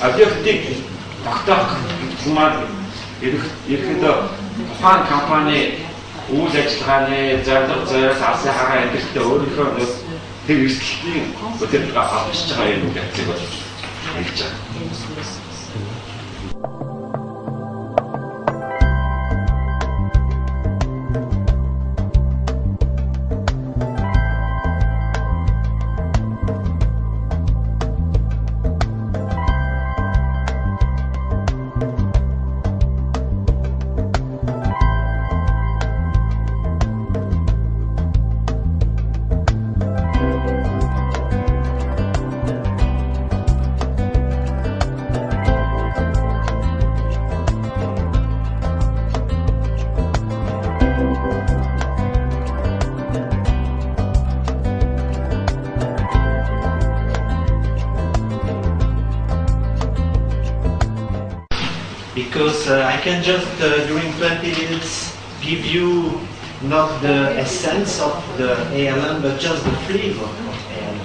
объектыг тогтоох юмар ерөөхдөө тухайн компани үйл ажиллагааны зорилго зориул алсын хагаа эдгэртээ өөрийнхөө тэр эрсдэлтийн өдөртөө авчиж байгаа юм гэдэг бол хэлж байгаа. Because I can just, during 20 minutes, give you not the essence of the ALM, but just the flavor of ALM.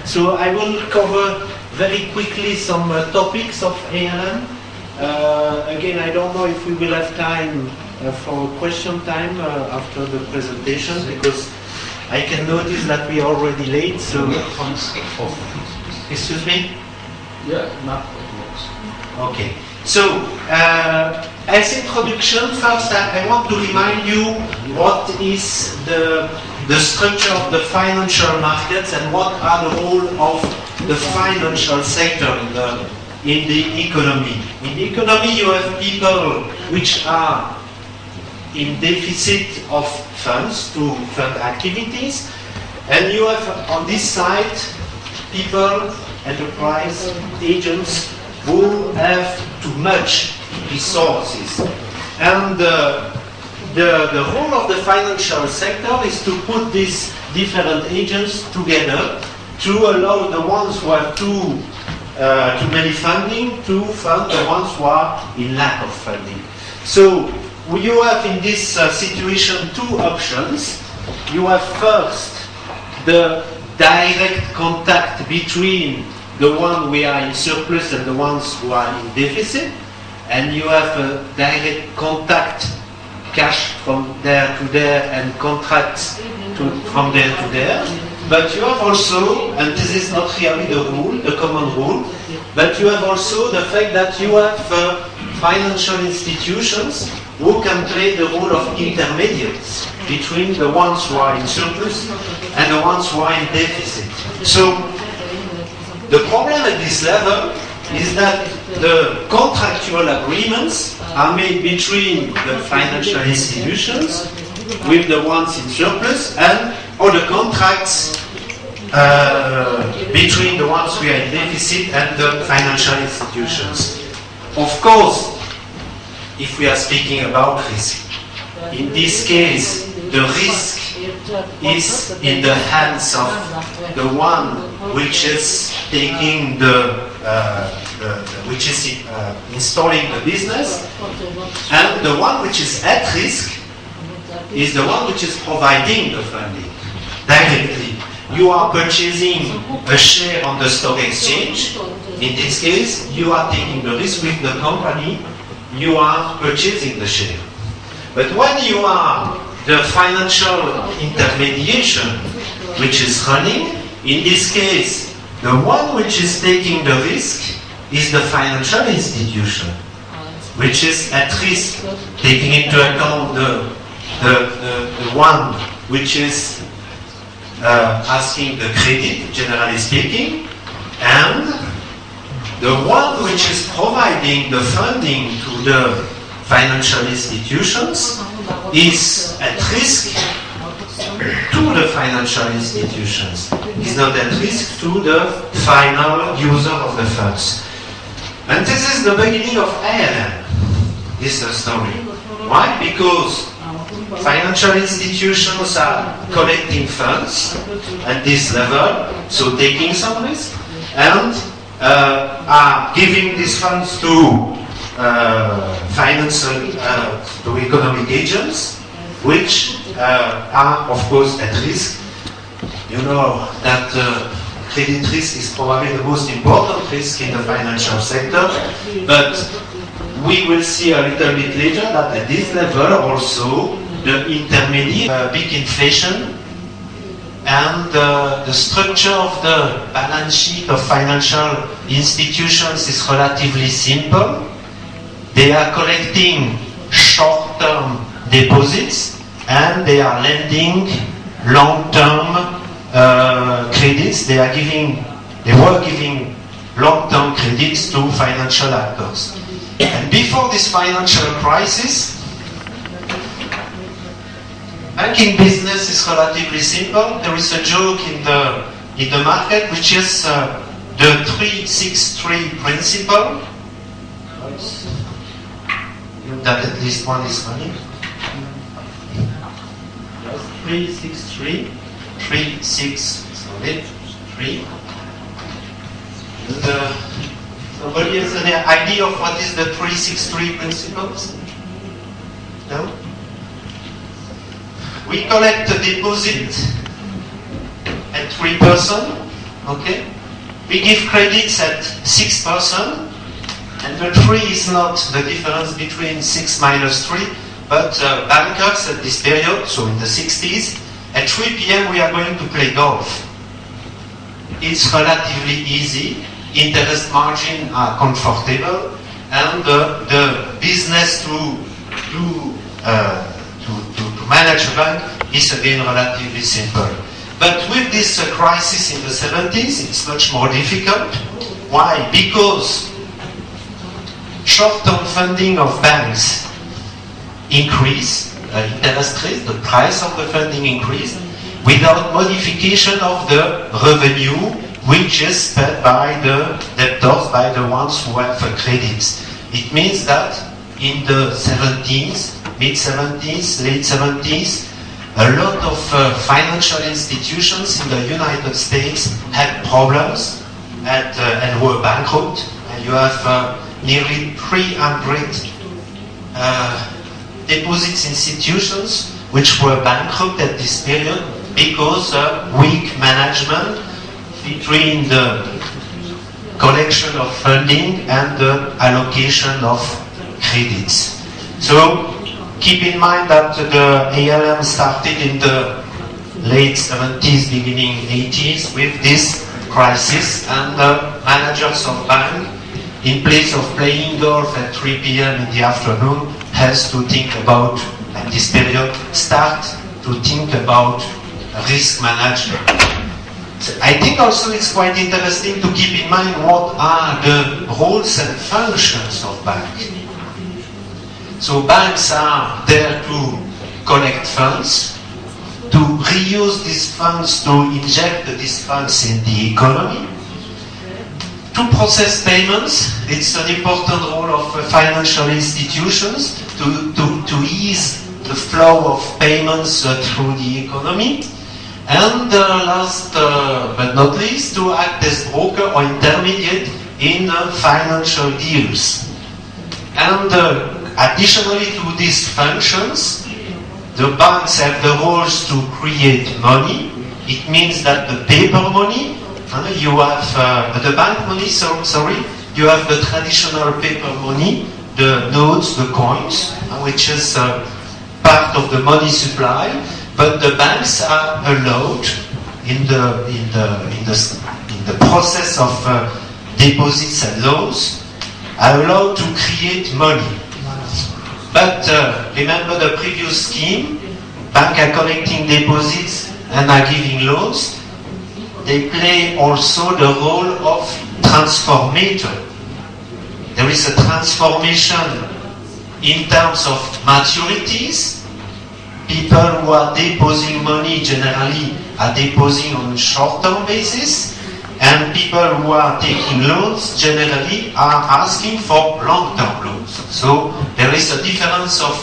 So I will cover very quickly some topics of ALM. Again, I don't know if we will have time for question time after the presentation, because I can notice that we are already late. So, excuse me? Yeah, not Okay. So, as introduction, first I want to remind you what is the structure of the financial markets and what are the role of the financial sector in the economy. In the economy, you have people which are in deficit of funds to fund activities, and you have on this side people, enterprise, agents who have too much resources. And the role of the financial sector is to put these different agents together to allow the ones who have too many funding to fund the ones who are in lack of funding. So you have in this situation two options. You have first the direct contact between the one we are in surplus and the ones who are in deficit, and you have a direct contact, cash from there to there and contracts from there to there. But you have also, and this is not really the rule, the common rule, but you have also the fact that you have financial institutions who can play the role of intermediaries between the ones who are in surplus and the ones who are in deficit. So the problem at this level is that the contractual agreements are made between the financial institutions with the ones in surplus and other contracts between the ones who are in deficit and the financial institutions. Of course, if we are speaking about risk, in this case, the risk is in the hands of the one which is taking which is installing the business, and the one which is at risk is the one which is providing the funding directly. You are purchasing a share on the stock exchange. In this case, you are taking the risk with the company. You are purchasing the share. But when you are the financial intermediation which is running, in this case, the one which is taking the risk is the financial institution, which is at risk, taking into account the one which is asking the credit, generally speaking, and the one which is providing the funding to the financial institutions is at risk to the financial institutions. Is not at risk to the final user of the funds. And this is the beginning of ALM, this story. Why? Because financial institutions are collecting funds at this level, so taking some risk, and are giving these funds to financial, to economic agents, which are, of course, at risk. You know that credit risk is probably the most important risk in the financial sector, but we will see a little bit later that at this level also the intermediate, big inflation, and the structure of the balance sheet of financial institutions is relatively simple. They are collecting short-term deposits and they are lending long-term credits. They were giving long-term credits to financial actors. And before this financial crisis, banking business is relatively simple. There is a joke in the market, which is the 3-6-3 principle. That at least one is funny. 3-6-3, 3-6-3. Somebody has an idea of what is the 3-6-3 principles? No? We collect a deposit at 3%, okay? We give credits at 6%, and the 3 is not the difference between 6 minus 3, but bankers at this period, so in the 60s, at 3 p.m. we are going to play golf. It's relatively easy, interest margins are comfortable, and the business to manage a bank is again relatively simple. But with this crisis in the 70s, it's much more difficult. Why? Because short-term funding of banks increase, interest rates, the price of the funding increase, without modification of the revenue, which is paid by the debtors, by the ones who have credits. It means that in the 70s, mid-70s, late 70s, a lot of financial institutions in the United States had problems and were bankrupt. And you have nearly 300 deposits institutions which were bankrupt at this period because of weak management between the collection of funding and the allocation of credits. So keep in mind that the ALM started in the late 70s, beginning 80s with this crisis, and the managers of bank, in place of playing golf at 3 p.m. in the afternoon, has to think about, at this period, start to think about risk management. So I think also it's quite interesting to keep in mind what are the roles and functions of banks. So banks are there to collect funds, to reuse these funds, to inject these funds in the economy, to process payments. It's an important role of financial institutions to ease the flow of payments through the economy. And last but not least, to act as broker or intermediate in financial deals. And additionally to these functions, the banks have the roles to create money. It means that the paper money, you have the bank money, you have the traditional paper money, the notes, the coins, which is part of the money supply. But the banks are allowed in the process of deposits and loans, are allowed to create money. But remember the previous scheme, banks are collecting deposits and are giving loans. They play also the role of transformator. There is a transformation in terms of maturities. People who are depositing money generally are depositing on a short-term basis, and people who are taking loans generally are asking for long-term loans. So there is a difference of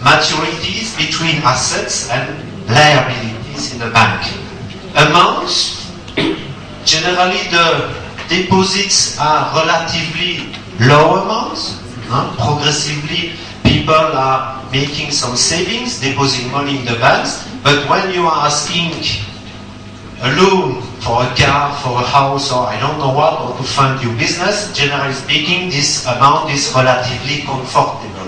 maturities between assets and liabilities in the bank. Amounts, generally the deposits are relatively low amounts. Progressively people are making some savings, depositing money in the banks, but when you are asking a loan for a car, for a house, or I don't know what, or to fund your business, generally speaking, this amount is relatively comfortable.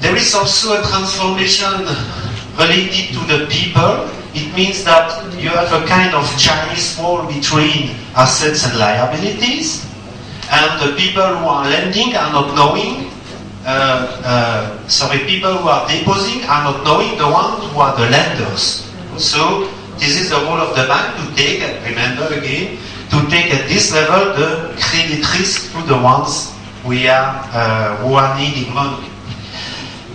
There is also a transformation related to the people. It means that you have a kind of Chinese wall between assets and liabilities, and the people who are lending are not knowing, people who are depositing are not knowing the ones who are the lenders. So this is the role of the bank to take, remember again, to take at this level the credit risk to the ones who are needing money.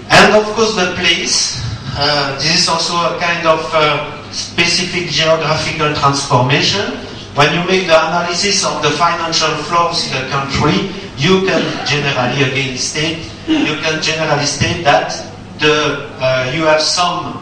And of course the place, this is also a kind of specific geographical transformation. When you make the analysis of the financial flows in a country, you can generally state that you have some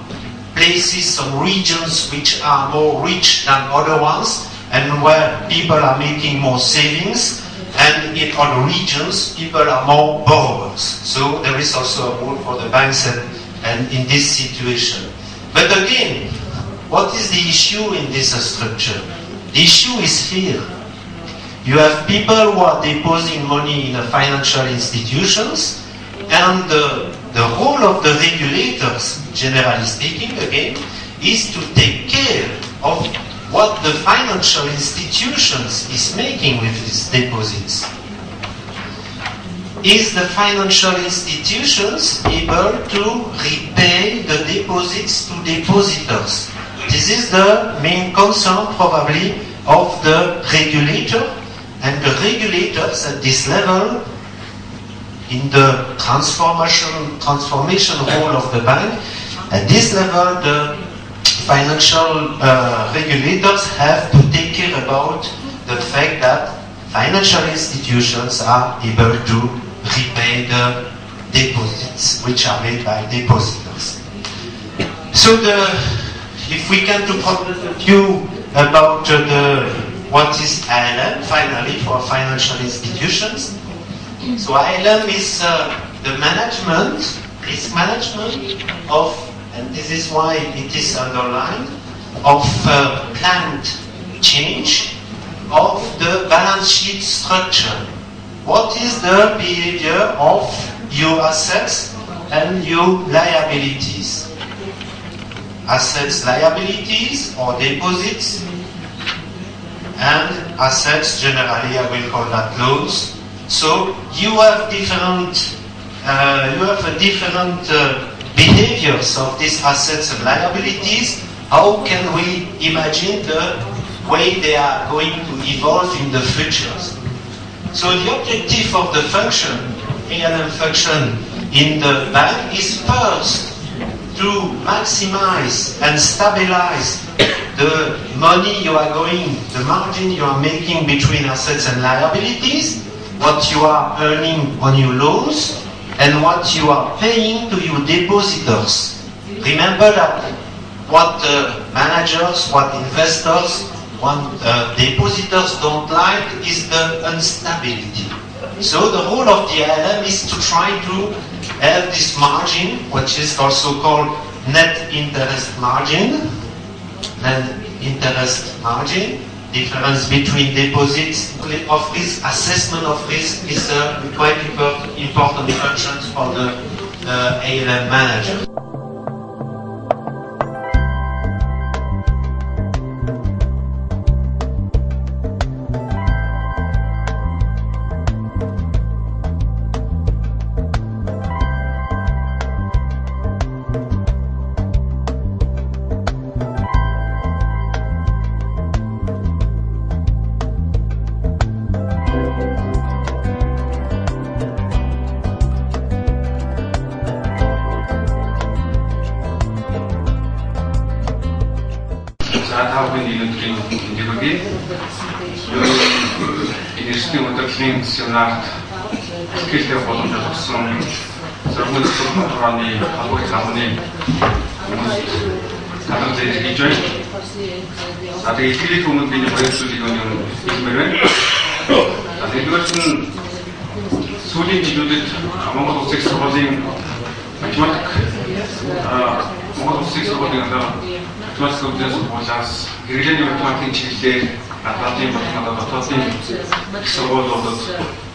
places, some regions which are more rich than other ones, and where people are making more savings, and in other regions people are more borrowers. So there is also a role for the banks and in this situation. But again, what is the issue in this structure? The issue is here. You have people who are depositing money in the financial institutions, and the role of the regulators, generally speaking, again, is to take care of what the financial institutions is making with these deposits. Is the financial institutions able to repay the deposits to depositors? This is the main concern probably of the regulator, and the regulators at this level, in the transformation role of the bank, at this level the financial regulators have to take care about the fact that financial institutions are able to repay the deposits which are made by depositors. So if we can to propose a few about what is ALM finally for financial institutions. So ALM is the management, risk management of, and this is why it is underlined, of planned change of the balance sheet structure. What is the behavior of your assets and your liabilities? Assets, liabilities, or deposits, and assets, generally I will call that loans. So you have different behaviors of these assets and liabilities. How can we imagine the way they are going to evolve in the futures? So the objective of the function, ALM function in the bank, is first to maximize and stabilize the money you are the margin you are making between assets and liabilities, what you are earning on your loans, and what you are paying to your depositors. Remember that what managers, what investors, what depositors don't like is the instability. So the role of the ALM is to try to have this margin, which is also called net interest margin. Difference between deposits of risk, assessment of risk is a quite important function for the ALM manager. Сенат скелтэй боломжтой болсон зөвхөн сургуулийн халуун хамны хүмүүст талар дээр хийж байна. Тэгээд ихлэх хүмүүс би баярлуулыг хэлмээр байна. Нэгдүгээр нь сүүлийн жилүүдэд Монгол Улсын сургуулийн математик Монгол Улсын сургуулийн математикийн сургуулиас хэрэглээний математикийн чиглэлээр гадаадын математик дотоодын сургуулиудад